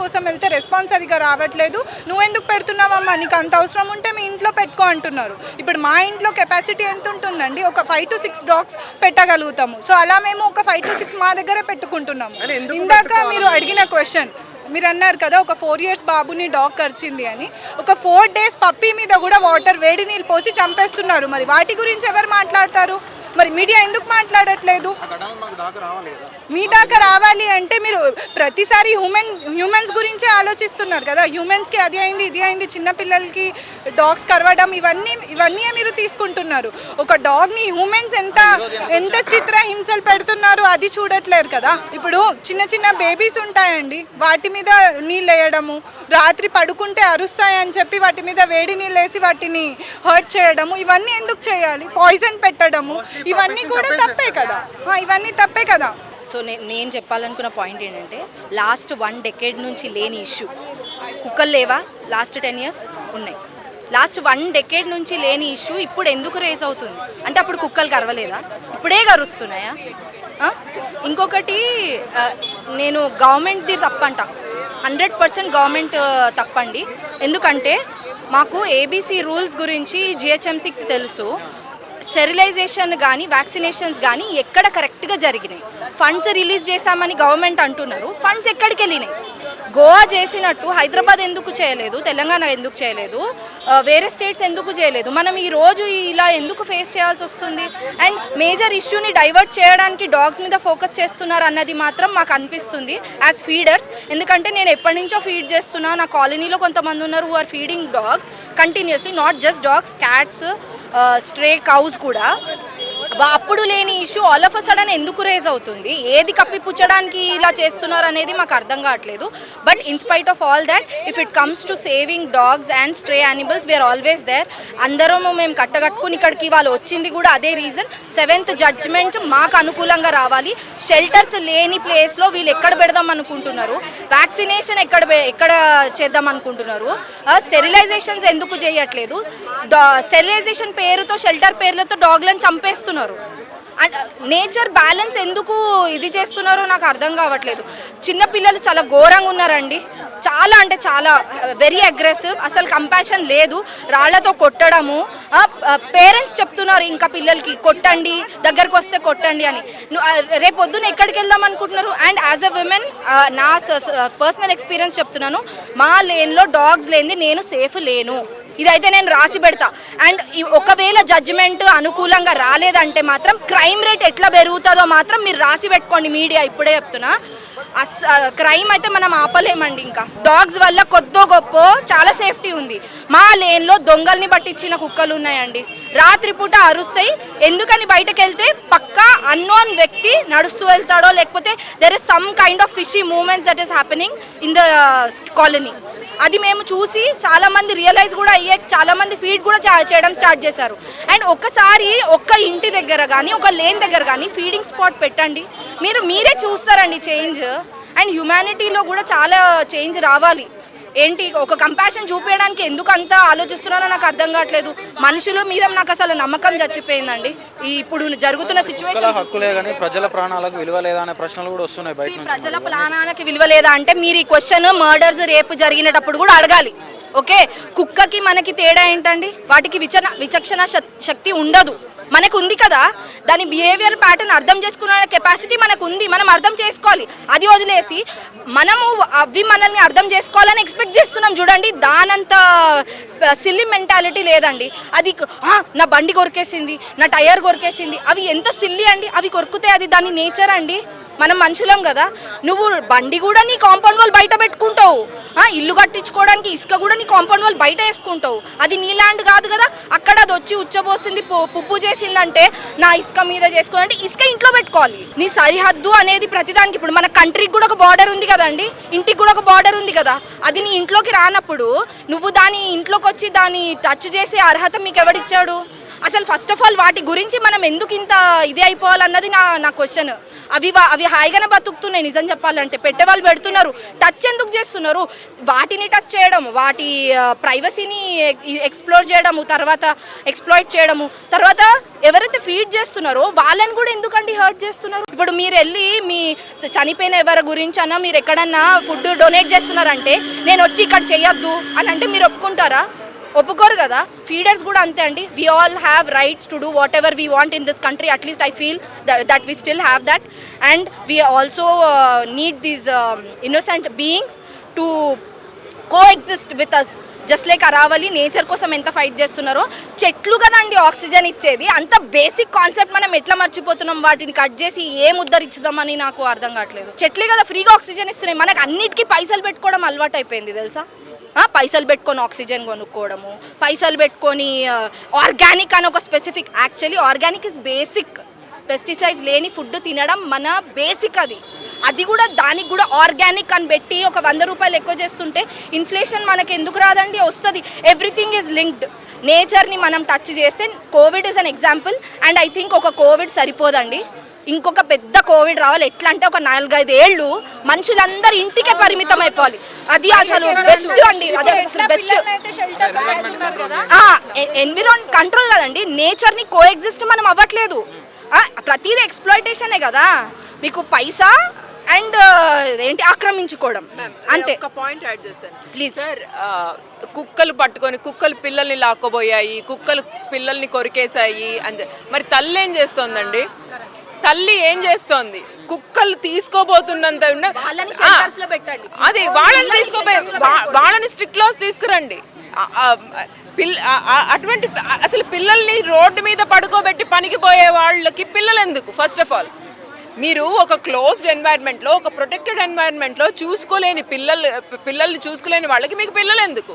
కోసం వెళ్తే రెస్పాన్స్ సరిగా రావట్లేదు, నువ్వెందుకు పెడుతున్నావమ్మా, నీకు అంత అవసరం ఉంటే మీ ఇంట్లో పెట్టుకో అంటున్నారు. ఇప్పుడు మా ఇంట్లో కెపాసిటీ ఎంత ఉంటుందండి, ఒక 5 to 6 డాగ్స్ పెట్టగలుగుతాము. సో అలా మేము ఒక 5 to 6 మా దగ్గర పెట్టుకుంటున్నాము. ఇందాక మీరు అడిగిన క్వశ్చన్, మీరు అన్నారు కదా ఒక 4 years బాబుని డాగ్ కరిచింది అని. ఒక 4 days పప్పీ మీద కూడా వాటర్ వేడి నీళ్ళు పోసి చంపేస్తున్నారు. మరి వాటి గురించి ఎవరు మాట్లాడతారు? మరి మీడియా ఎందుకు మాట్లాడట్లేదు? మీ దాకా రావాలి అంటే మీరు ప్రతిసారి హ్యూమన్స్ గురించే ఆలోచిస్తున్నారు కదా. హ్యూమన్స్కి అది అయింది ఇది అయింది, చిన్నపిల్లలకి డాగ్స్ కరవడం, ఇవన్నీ మీరు తీసుకుంటున్నారు. ఒక డాగ్ని హ్యూమన్స్ ఎంత చిత్రహింసలు పెడుతున్నారు అది చూడట్లేరు కదా. ఇప్పుడు చిన్న చిన్న బేబీస్ ఉంటాయండి, వాటి మీద నీళ్ళు వేయడము, రాత్రి పడుకుంటే అరుస్తాయని చెప్పి వాటి మీద వేడి నీళ్ళు వేసి వాటిని హర్ట్ చేయడము, ఇవన్నీ ఎందుకు చేయాలి? పాయిజన్ పెట్టడము, ఇవన్నీ కూడా తప్పే కదా. ఇవన్నీ తప్పే కదా. సో నేను చెప్పాలనుకున్న పాయింట్ ఏంటంటే, లాస్ట్ 1 decade నుంచి లేని ఇష్యూ. కుక్కలు లేవా? లాస్ట్ 10 years ఉన్నాయి. లాస్ట్ 1 decade నుంచి లేని ఇష్యూ ఇప్పుడు ఎందుకు రేజ్ అవుతుంది అంటే, అప్పుడు కుక్కలు కరవలేదా? ఇప్పుడే కరుస్తున్నాయా? ఇంకొకటి, నేను గవర్నమెంట్ది తప్పంట, 100% గవర్నమెంట్ తప్పండి. ఎందుకంటే మాకు ఏబీసీ రూల్స్ గురించి జిహెచ్ఎంసీకి తెలుసు. స్టెరిలైజేషన్ కానీ వ్యాక్సినేషన్స్ కానీ ఎక్కడ కరెక్ట్గా జరిగినాయి. ఫండ్స్ రిలీజ్ చేశామని గవర్నమెంట్ అంటున్నారు, ఫండ్స్ ఎక్కడికి వెళ్ళినాయి? గోవా చేసినట్టు హైదరాబాద్ ఎందుకు చేయలేదు, తెలంగాణ ఎందుకు చేయలేదు, వేరే స్టేట్స్ ఎందుకు చేయలేదు? మనం ఈరోజు ఇలా ఎందుకు ఫేస్ చేయాల్సి వస్తుంది? అండ్ మేజర్ ఇష్యూని డైవర్ట్ చేయడానికి డాగ్స్ మీద ఫోకస్ చేస్తున్నారు అన్నది మాత్రం మాకు అనిపిస్తుంది యాజ్ ఫీడర్స్. ఎందుకంటే నేను ఎప్పటి నుంచో ఫీడ్ చేస్తున్నా, నా కాలనీలో కొంతమంది ఉన్నారు who are feeding dogs continuously, not just dogs, cats, stray cows కూడా. అప్పుడు లేని issue all of a sudden ఎందుకు రేజ్ అవుతుంది? ఏది కప్పిపుచ్చడానికి ఇలా చేస్తున్నారు అనేది మాకు అర్థం కావట్లేదు. But in spite of all that, if it comes to saving dogs and stray animals, we are always there. అందరము మేము కట్టగట్టుకుని ఇక్కడికి వాళ్ళు వచ్చింది కూడా అదే రీజన్. 7th జడ్జ్మెంట్ మాకు అనుకూలంగా రావాలి. షెల్టర్స్ లేని ప్లేస్లో వీళ్ళు ఎక్కడ పెడదాం అనుకుంటున్నారు? వ్యాక్సినేషన్ ఎక్కడ చేద్దాం అనుకుంటున్నారు? స్టెరిలైజేషన్స్ ఎందుకు చేయట్లేదు? స్టెరిలైజేషన్ పేరుతో, షెల్టర్ పేర్లతో డాగ్లను చంపేస్తున్నారు. అండ్ నేచర్ బ్యాలెన్స్ ఎందుకు ఇది చేస్తున్నారో నాకు అర్థం కావట్లేదు. చిన్నపిల్లలు చాలా ఘోరంగా ఉన్నారండి, చాలా అంటే చాలా వెరీ అగ్రెసివ్, అసలు కంపాషన్ లేదు. రాళ్లతో కొట్టడము, పేరెంట్స్ చెప్తున్నారు ఇంకా పిల్లలకి కొట్టండి, దగ్గరకు వస్తే కొట్టండి అని. రేపు పొద్దున ఎక్కడికి వెళ్దాం అనుకుంటున్నారు? అండ్ యాజ్ అ విమెన్ నా పర్సనల్ ఎక్స్పీరియన్స్ చెప్తున్నాను, మా లేన్లో డాగ్స్ లేనిది నేను సేఫ్ లేను. ఇదైతే నేను రాసి పెడతా. అండ్ ఒకవేళ జడ్జిమెంట్ అనుకూలంగా రాలేదంటే మాత్రం క్రైమ్ రేట్ ఎట్లా పెరుగుతుందో మాత్రం మీరు రాసి పెట్టుకోండి మీడియా. ఇప్పుడే చెప్తున్నా, క్రైమ్ అయితే మనం ఆపలేమండి. ఇంకా డాగ్స్ వల్ల కొద్దో గొప్ప చాలా సేఫ్టీ ఉంది. మా లేన్లో దొంగల్ని పట్టించిన కుక్కలు ఉన్నాయండి, రాత్రిపూట అరుస్తాయి. ఎందుకని బయటకు వెళ్తే పక్కా అన్నోన్ వ్యక్తి నడుస్తూ వెళ్తాడో, లేకపోతే there is some kind of fishy moments that is happening in the colony. అది మేము చూసి చాలామంది రియలైజ్ కూడా అయ్యే, చాలామంది ఫీడ్ కూడా చేయడం స్టార్ట్ చేశారు. అండ్ ఒక్కసారి ఒక్క ఇంటి దగ్గర కానీ, ఒక లేన్ దగ్గర కానీ ఫీడింగ్ స్పాట్ పెట్టండి, మీరే చూస్తారండి చేంజ్. అండ్ హ్యుమానిటీలో కూడా చాలా చేంజ్ రావాలి. ఏంటి ఒక కంపాషన్ చూపించడానికి ఎందుకు అంత ఆలోచిస్తున్నారో నాకు అర్థం కావట్లేదు. మనుషుల మీద నాకు అసలు నమ్మకం చచ్చిపోయిందండి. ఇప్పుడు జరుగుతున్న సిచ్యువేషన్, హక్కులే కానీ ప్రజల ప్రాణాలకు విలువ లేదా అనే ప్రశ్నలు కూడా వస్తున్నాయి బయట నుంచి. ప్రజల ప్రాణాలకు విలువ లేదా అంటే మీరు ఈ క్వశ్చన్ మర్డర్స్, రేపు జరిగినప్పుడు కూడా అడగాలి. ఓకే, కుక్కకి మనకి తేడా ఏంటండి? వాటికి విచక్షణ శక్తి ఉండదు, మనకు ఉంది కదా. దాని బిహేవియర్ ప్యాటర్న్ అర్థం చేసుకునే కెపాసిటీ మనకు ఉంది, మనం అర్థం చేసుకోవాలి. అది వదిలేసి అవి మనల్ని అర్థం చేసుకోవాలని ఎక్స్పెక్ట్ చేస్తున్నాం చూడండి. దానంత సిల్లీ మెంటాలిటీ లేదండి. అది నా బండి కొరికేసింది, నా టైర్ కొరికేసింది, అవి ఎంత సిల్లీ అండి. అవి కొరుకుతే అది దాని నేచర్ అండి. మనం మనుషులం కదా. నువ్వు బండి కూడా నీ కాంపౌండ్ వాల్ బయట పెట్టుకుంటావు, ఇల్లు కట్టించుకోవడానికి ఇసుక కూడా నీ కాంపౌండ్ వాల్ బయట వేసుకుంటావు. అది నీ ల్యాండ్ కాదు కదా. అక్కడ అది వచ్చి ఉచ్చబోసింది, పుప్పు చేసిందంటే నా ఇసుక మీద చేసుకోవాలంటే ఇసుక ఇంట్లో పెట్టుకోవాలి. నీ సరిహద్దు అనేది ప్రతిదానికి, ఇప్పుడు మన కంట్రీకి కూడా ఒక బార్డర్ ఉంది కదండి, ఇంటికి కూడా ఒక బార్డర్ ఉంది కదా. అది నీ ఇంట్లోకి రానప్పుడు నువ్వు దాని ఇంట్లోకి వచ్చి దాన్ని టచ్ చేసే అర్హత మీకు ఎవడిచ్చాడు? అసలు ఫస్ట్ ఆఫ్ ఆల్ వాటి గురించి మనం ఎందుకు ఇంత ఇది అయిపోవాలన్నది నా క్వశ్చన్. అవి హాయిగానే బతుకుతున్నాయి నిజం చెప్పాలంటే. పెట్టేవాళ్ళు పెడుతున్నారు, టచ్ ఎందుకు చేస్తున్నారు? వాటిని టచ్ చేయడం, వాటి ప్రైవసీని ఎక్స్ప్లోర్ చేయడము, తర్వాత ఎక్స్ప్లాయిట్ చేయడము, తర్వాత ఎవరైతే ఫీడ్ చేస్తున్నారో వాళ్ళని కూడా ఎందుకండి హర్ట్ చేస్తున్నారు? ఇప్పుడు మీరు వెళ్ళి మీ చనిపోయిన ఎవరి గురించి అన్నా మీరు ఎక్కడన్నా ఫుడ్ డొనేట్ చేస్తున్నారంటే నేను వచ్చి ఇక్కడ చేయొద్దు అని అంటే మీరు ఒప్పుకుంటారా? ఒప్పుకోరు కదా. ఫీడర్స్ కూడా అంతే అండి. We all have rights to do whatever we want in this country. At least I feel that we still have that. And we also need these innocent beings to coexist with us. Just like Aravalli nature కోసం ఎంత fight చేస్తున్నారో, చెట్లు కదండి oxygen ఇచ్చేది. అంత basic concept మనం ఎట్లా మర్చిపోతున్నాం? వాటిని కట్ చేసి ఏం ఉద్ధరించుదామని నాకు అర్థం కావట్లేదు. చెట్లే కదా ఫ్రీగా ఆక్సిజన్ ఇస్తున్నాయి. మనకు అన్నిటికీ పైసలు పెట్టుకోవడం అలవాటు అయిపోయింది తెలుసా. పైసలు పెట్టుకొని ఆక్సిజన్ కొనుక్కోవడము, పైసలు పెట్టుకొని ఆర్గానిక్ అని ఒక specific, actually organic is basic. Pesticides లేని ఫుడ్ తినడం మన బేసిక్. అది కూడా దానికి కూడా ఆర్గానిక్ అని పెట్టి ఒక 100 రూపాయలు ఎక్కువ చేస్తుంటే ఇన్ఫ్లేషన్ మనకి ఎందుకు రాదండి? వస్తుంది. Everything is linked. నేచర్ని మనం టచ్ చేస్తే Covid is an example. And I think ఒక కోవిడ్ సరిపోదండి, ఇంకొక పెద్ద కోవిడ్ రావాలి. ఎట్లా అంటే ఒక 4-5 ఏళ్ళు మనుషులందరూ ఇంటికే పరిమితం అయిపోవాలి. అది అసలు బెస్ట్ అండి. అదే అసలు బెస్ట్. ఎన్విరాన్ కంట్రోల్ కదండి. నేచర్ని కో ఎగ్జిస్ట్ మనం అవ్వట్లేదు. ప్రతిదీ ఎక్స్ప్లాయిటేషనే కదా. మీకు పైసా అండ్ ఏంటి ఆక్రమించుకోవడం అంతే. ఒక పాయింట్ యాడ్ చేస్తాను ప్లీజ్ సార్. కుక్కలు పట్టుకొని కుక్కలు పిల్లల్ని లాక్కోబోయాయి, కుక్కలు పిల్లల్ని కొరికేశాయి అని మరి తల్లి ఏం చేస్తోందండి? తల్లి ఏం చేస్తోంది? కుక్కలు తీసుకోబోతున్నంత అది వాళ్ళని తీసుకోబోయే వాళ్ళని స్ట్రిక్ట్ లాస్ తీసుకురండి. అటువంటి అసలు పిల్లల్ని రోడ్డు మీద పడుకోబెట్టి పనికి పోయే వాళ్ళకి పిల్లలు ఎందుకు? ఫస్ట్ ఆఫ్ ఆల్ మీరు ఒక క్లోజ్డ్ ఎన్వైర్న్మెంట్లో, ఒక ప్రొటెక్టెడ్ ఎన్వైర్న్మెంట్లో చూసుకోలేని పిల్లల్ని చూసుకోలేని వాళ్ళకి మీకు పిల్లలు ఎందుకు?